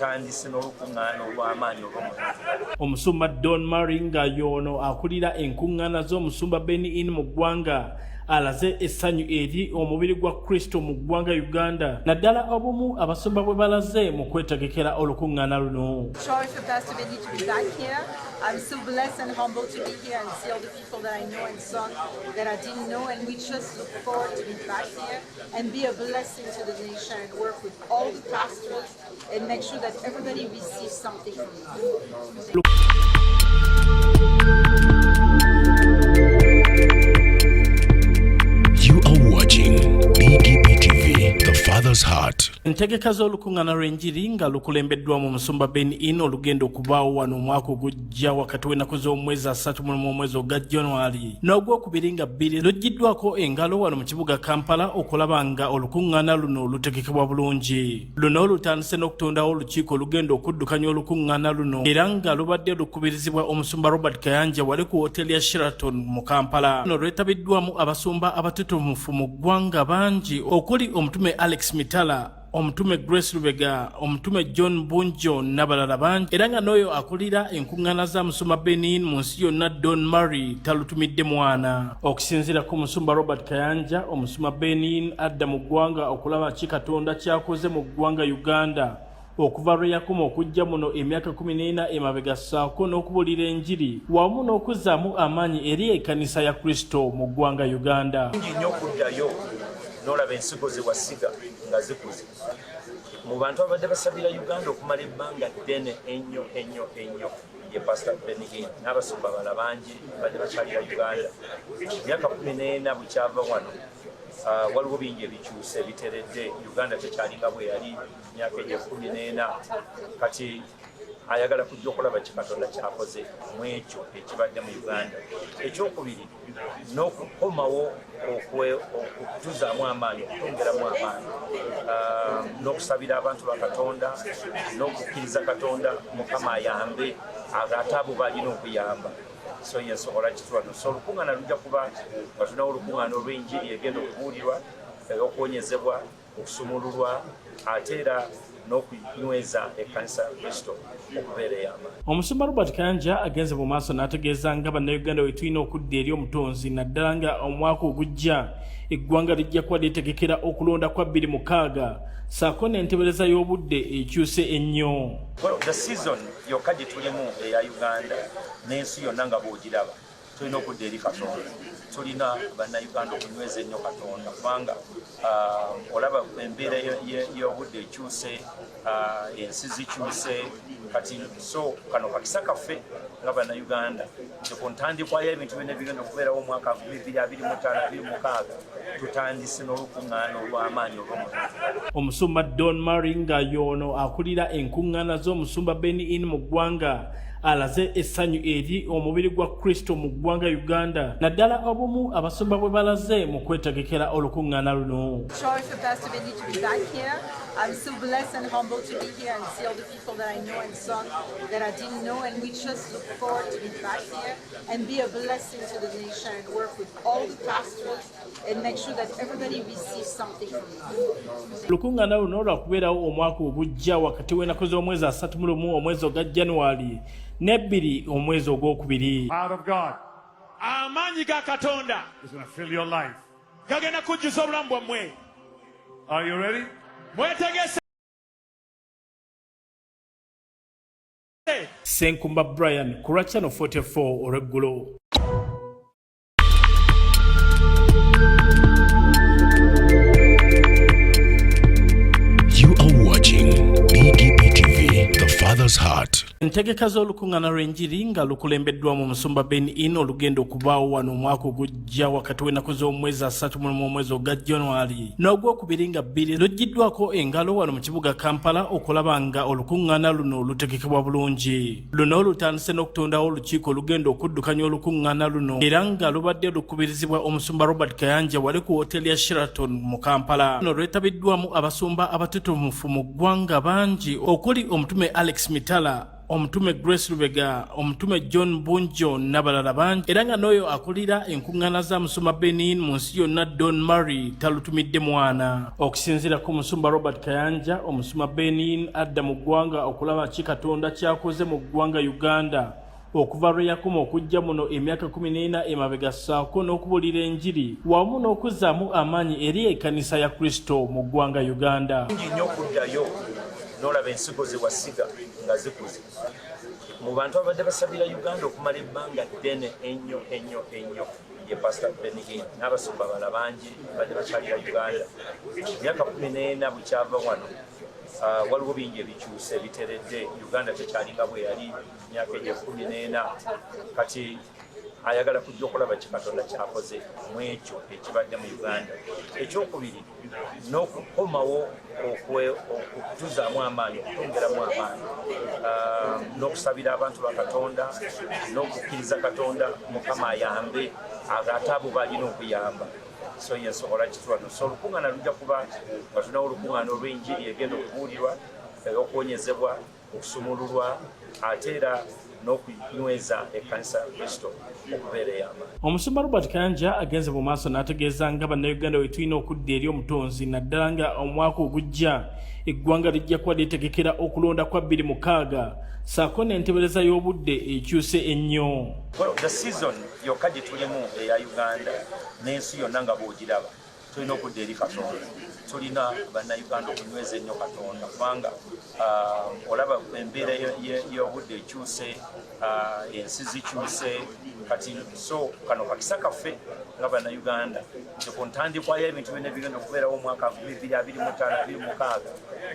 tutandise n'olukuŋŋaana olw'amaanyi olw'omuliro. Omusumba Don Maringa yono akulira enkuŋŋaana z'omusumba HINN mu ggwanga alaze essanyu eri omubiri gwa Kristo mu ggwanga Uganda naddala obumu abasumba bwe balaze mu kwetegekera olukuŋŋaana luno. I'm so blessed and humbled to be here and see all the people that I know and some that I didn't know, and we just look forward to be back here and be a blessing to the nation and work with all the pastors and make sure that everybody receives something from it. You are watching BGPTV, The Father's Heart. Entegeka z'olukuŋŋaana lw'enjiri nga lukulembeddwamu omusumba HINN olugenda okubaawo wano omwaka ogujja wakati w'ennaku z'omwezi 3 mu mwezi ogwa January n'ogwokubiri nga 2 luggiddwako engalo wano mu kibuga Kampala okulaba nga olukuŋŋaana luno lutegekebwa bulungi. Luno lutandise n'okutondawo olukiiko olugenda okuddukanya olukuŋŋaana luno era nga lubadde lukubirizibwa omusumba Robert Kayanja wali ku hoteli ya Sheraton mu Kampala. Luno lwetabiddwamu abasumba abatutumufu mu ggwanga bangi okuli omutume Alex Mitala, omutume Grace Lubega, omutume John Bunjo n'abalala bangi era nga n'oyo akulira enkuŋŋaana za musumba HINN mu nsi yonna Don Murray talutumidde mwana. Okusinziira ku musumba Robert Kayanja, omusumba HINN adda mu ggwanga okulaba ki Katonda kyakoze mu ggwanga Uganda okuva lwe yakoma okujja muno emyaka 14 emabega ssaako n'okubuulira enjiri wamu n'okuzzaamu amaanyi eri ekkanisa ya Kristo mu ggwanga Uganda. Nnyo okuddayo n'olaba ensigo ze wasiga nga zikuze mu bantu abadde basabira Uganda okumala ebbanga ddene ennyo ye Pastor HINN n'abasumba bala bangi badde bakyalira Uganda emyaka 14 bukyava wano. Waliwo bingi ebikyuse ebiteredde. Uganda tekyalinga bwe yali myaka egyo 14 kati ayagala kujja okulaba Katonda kyakoze mu ekyo ekibadde mu Uganda. Ekyokubiri n'okukomawo okutuzaamu amaanyi, okutongeramu amaanyi n'okusabira abantu ba Katonda n'okukkiriza Katonda Mukama ayambe ate abo balina okuyamba. So yensobola kitwano. So olukuŋŋaana lujja kuba nga tulinawo olukuŋŋaana olw'enjiri egenda okubuulirwa, okuwonyezebwa, okusumululwa ate era n'okunyweza ekkanisa ya Kristo okubeera ey'amaanyi. Omusumba Robert Kayanja agenze mu maaso n'ategeeza nga bannayuganda bwe tulina okudda eri omutonzi naddala nga omwaka ogujja eggwanga lijja kuba lyetegekera okulonda kwa 2006 ssaako n'entebereza y'obudde ekyuse ennyo. The season yokka gye tulimu eya Uganda n'ensi yonna nga bw'ogiraba tulina okudda eri Katonda. Tulina bannayuganda okunyweza ennyo Katonda kubanga olaba embeera y'obudde ekyuse, ensi zikyuse kati. So kano kakisa kaffe nga bannayuganda nti ku ntandikwa y'ebintu byonna ebigenda okubeerawo omwaka 2025-2026 tutandise n'olukuŋŋaana olw'amaanyi olw'omuliro. Omusumba Don Maringa yono akulira enkuŋŋaana z'omusumba HINN mu ggwanga alaze essanyu eri omubiri gwa Kristo mu ggwanga Uganda naddala obumu abasumba bwe balaze mu kwetegekera olukuŋŋaana luno. I'm so blessed and humbled to be here and see all the people that I know and some that I didn't know, and we just look forward to be back here and be a blessing to the nation and work with all the pastors and make sure that everybody receives something from it. Olukuŋŋaana luno lwakubeerawo omwaka ogujja wakati w'ennaku z'omwezi 31 omwezi ogwa January ne 2 omwezi ogwokubiri. Power of God amaanyi ga Katonda is going to fill your life. gagenda kujjuza obulamu bwammwe. Are you ready? Mwetegese. Senkumba Brian ku Channel 44 olweggulo. You are watching BGPTV, The Father's Heart. Entegeka z'olukuŋŋaana lw'enjiri nga lukulembeddwamu omusumba HINN olugenda okubaawo wano omwaka ogujja wakati w'ennaku z'omwezi 3 mu mwezi ogwa January n'ogwokubiri nga 2 luggiddwako engalo wano mu kibuga Kampala okulaba nga olukuŋŋaana luno lutegekebwa bulungi. Luno lutandise n'okutondawo olukiiko olugenda okuddukanya olukuŋŋaana luno era nga lubadde lukubirizibwa omusumba Robert Kayanja wali ku hoteli ya Sheraton mu Kampala. Luno lwetabiddwamu abasumba abatutumufu mu ggwanga bangi okuli omutume Alex Mitala, omutume Grace Lubega, omutume John Bunjo n'abalala bangi era nga n'oyo akulira enkuŋŋaana za Musumba Benin mu nsi yonna Don Murray talutumidde mwana. Okusinziira ku Musumba Robert Kayanja, Omusumba Benin adda mu ggwanga okulaba ki Katonda kyakoze mu ggwanga Uganda okuva lwe yakoma okujja muno emyaka 14 emabega ssaako n'okubuulira enjiri wamu n'okuzzaamu amaanyi eri ekkanisa ya Kristo mu ggwanga Uganda. Nnyo okuddayo n'olaba ensigo ze wasiga nga zikuze mu bantu abadde basabira Uganda okumala ebbanga ddene ennyo ye Pastor Benigin n'abasumba bala bangi badde bakyalira Uganda emyaka 14 bukyava wano. Waliwo bingi ebikyuse biteredde. Uganda tekyalinga bwe yali myaka egyo 14 kati ayagala kujja okulaba Katonda kyakoze mu ekyo ekibadde mu Uganda. Ekyokubiri n'okukomawo okutuzaamu amaanyi okutongeramu amaanyi n'okusabira abantu ba Katonda n'okukkiriza Katonda Mukama ayambe ate abo balina okuyamba. So yensobola kitwano so olukuŋŋaana lujja kuba nga tunawo olukuŋŋaana olw'enjiri egenda okubuulirwa okuwonyezebwa okusumululwa ate era n'okunyweza ekkanisa ya Kristo okubeera ey'amaanyi. Omusumba Robert Kayanja agenze mu maaso n'ategeeza nga bannayuganda bwe tulina okudda eri omutonzi naddala nga omwaka ogujja eggwanga lijja kuba lyetegekera okulonda kwa 2006 saako n'entebereza y'obudde ekyuse ennyo. The season yokka gye tulimu eya Uganda n'ensi yonna nga bw'ogiraba tulina okudda eri Katonda. Tulina bannayuganda okunyweza ennyo Katonda kubanga olaba embeera y'obudde ekyuse, ensi zikyuse kati so kano kakisa kaffe nga bannayuganda ku ntandikwa y'ebintu byonna ebigenda okubeerawo omwaka 2025-2026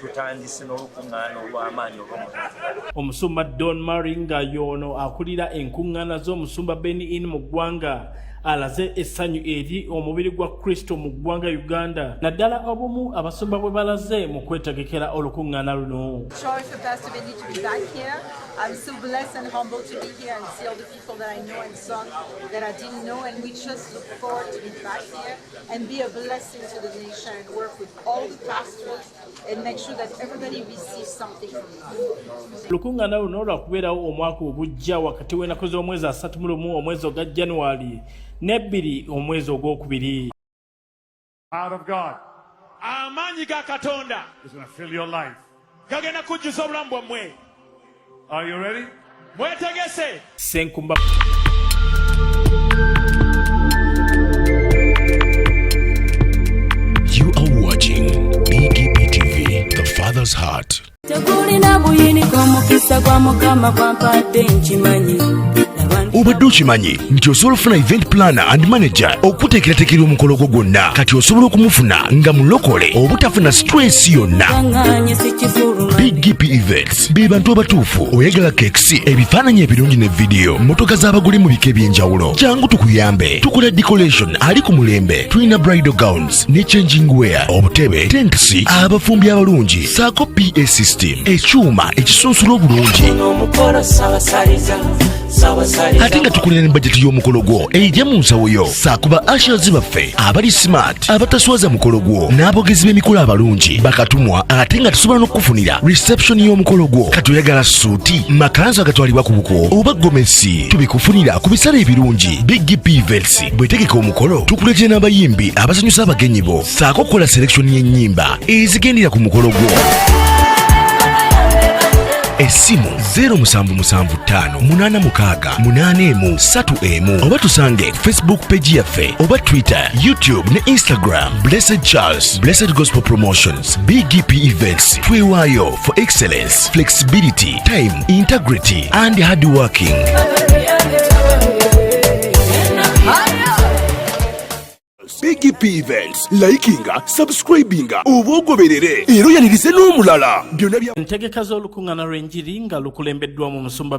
tutandise n'olukuŋŋaana olw'amaanyi olw'omutuufu. Omusumba Don Murray nga y'ono akulira enkuŋŋaana z'Omusumba Benin mu ggwanga alaze essanyu eri omubiri gwa Kristo mu ggwanga Uganda naddala obumu abasumba bwe balaze mu kwetegekera olukuŋŋaana luno. Joy for Pastor Benny to be back here. I'm so blessed and humbled to be here and see all the people that I know and some that I didn't know, and we just look forward to be back here and be a blessing to the nation and work with all the pastors and make sure that everybody receives something from it. Olukuŋŋaana luno lwakubeerawo omwaka ogujja wakati w'ennaku z'omwezi 31 omwezi ogwa January n'ebbiri omwezi ogwokubiri. Out of God amaanyi ga Katonda is going to fill your life. gagenda kujjuza obulamu bwammwe. Are you ready? Mwetegese. Senkumba You are watching BGPTV, the Father's Heart. Tekulina buyiniko mukisa gwa Mukama kwampadde nkimanyi. Obadde okimanyi nti osobola ofuna event planner and manager okuteekerateekera omukolo gwo gwonna kati osobola okumufuna nga mulokole obutafuna stress yonna. BGPevents be bantu abatuufu oyagala kekisi ebifaananyi ebirungi ne vidiyo mmotoka z'abagole mu bika eby'enjawulo jangu tukuyambe tukola decoration ali ku mulembe tulina bridal gowns ne changing wear obutebe tenkisi abafumbi abalungi saako PA system ekyuma ekisunsula obulungi ate nga tukulira ne bajeti y'omukolo gwo ejja mu nsawo yo saakuba ashers baffe abali smart abataswaza mukolo gwo n'abogezi b'emikolo abalungi bakatumwa ate nga tusobola n'okufunira reception y'omukolo gwo katoyagala suuti makanzu agatwalibwa ku buko oba gomesi tubikufunira ku bisale ebirungi. BGPevents bwetegeka omukolo tukuletera n'abayimbi abasanyusa abagenyi bo saako kukola selection y'ennyimba ezigendera ku mukolo gwo. Esimu 07758681 oba tusange Facebook page yaffe oba Twitter, YouTube ne Instagram. Blessed Charles, Blessed Gospel Promotions. BGPevents twewaayo for excellence, flexibility, time, integrity and hard working. BGPevents likinga, subscribinga oba ogoberere era oyanirize n'omulala. Entegeka z'olukuŋŋaana lw'enjiri nga lukulembeddwamu Musumba